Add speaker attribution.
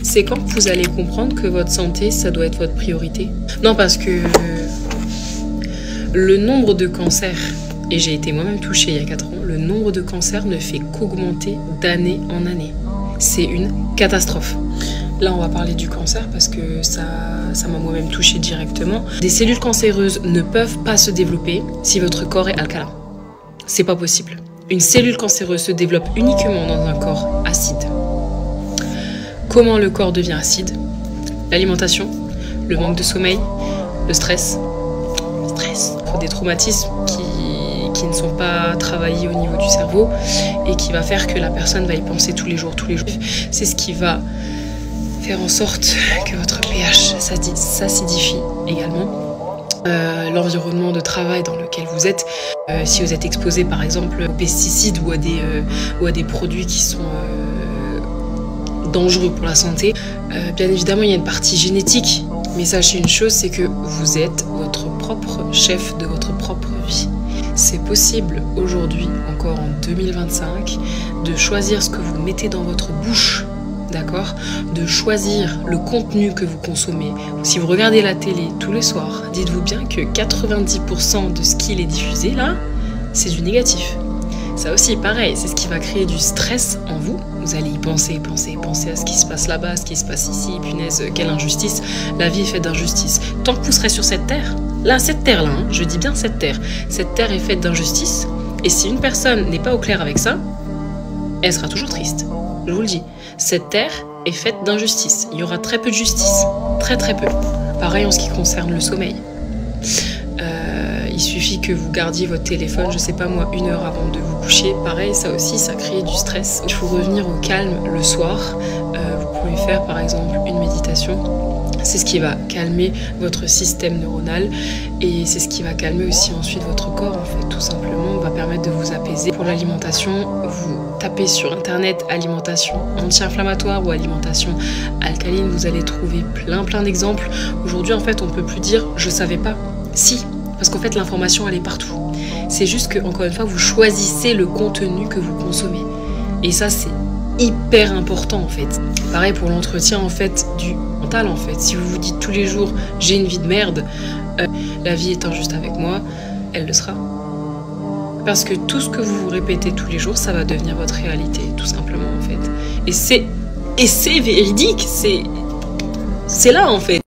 Speaker 1: C'est quand vous allez comprendre que votre santé, ça doit être votre priorité. Non, parce que le nombre de cancers, et j'ai été moi-même touchée il y a 4 ans, le nombre de cancers ne fait qu'augmenter d'année en année. C'est une catastrophe. Là, on va parler du cancer parce que ça m'a moi-même touchée directement. Des cellules cancéreuses ne peuvent pas se développer si votre corps est alcalin. C'est pas possible. Une cellule cancéreuse se développe uniquement dans un corps acide. Comment le corps devient acide? L'alimentation, le manque de sommeil, le stress. Des traumatismes qui ne sont pas travaillés au niveau du cerveau et qui va faire que la personne va y penser tous les jours. C'est ce qui va faire en sorte que votre pH s'acidifie également. L'environnement de travail dans lequel vous êtes, si vous êtes exposé par exemple aux pesticides ou à des produits qui sont dangereux pour la santé, bien évidemment il y a une partie génétique, mais sachez une chose, c'est que vous êtes votre propre chef de votre propre vie. C'est possible aujourd'hui, encore en 2025, de choisir ce que vous mettez dans votre bouche, d'accord? De choisir le contenu que vous consommez. Si vous regardez la télé tous les soirs, dites-vous bien que 90% de ce qui est diffusé là, c'est du négatif. Ça aussi, pareil, c'est ce qui va créer du stress en vous. Vous allez y penser à ce qui se passe là-bas, ce qui se passe ici, punaise, quelle injustice. La vie est faite d'injustice. Tant que vous serez sur cette terre, là, cette terre-là, hein, je dis bien cette terre est faite d'injustice. Et si une personne n'est pas au clair avec ça, elle sera toujours triste. Je vous le dis. Cette terre est faite d'injustice. Il y aura très peu de justice. Très peu. Pareil en ce qui concerne le sommeil. Il suffit que vous gardiez votre téléphone, je sais pas moi, 1 heure avant de vous coucher. Pareil, ça aussi, ça crée du stress. Il faut revenir au calme le soir. Vous pouvez faire par exemple une méditation. C'est ce qui va calmer votre système neuronal et c'est ce qui va calmer aussi ensuite votre corps en fait, tout simplement, va permettre de vous apaiser. Pour l'alimentation, vous tapez sur internet alimentation anti-inflammatoire ou alimentation alcaline, vous allez trouver plein d'exemples. Aujourd'hui en fait on peut plus dire je savais pas, si, parce qu'en fait l'information elle est partout. C'est juste que encore une fois vous choisissez le contenu que vous consommez et ça c'est hyper important en fait. Pareil pour l'entretien en fait du mental en fait. Si vous vous dites tous les jours j'ai une vie de merde, la vie est injuste avec moi, elle le sera. Parce que tout ce que vous vous répétez tous les jours, ça va devenir votre réalité tout simplement en fait. Et c'est véridique, c'est là en fait.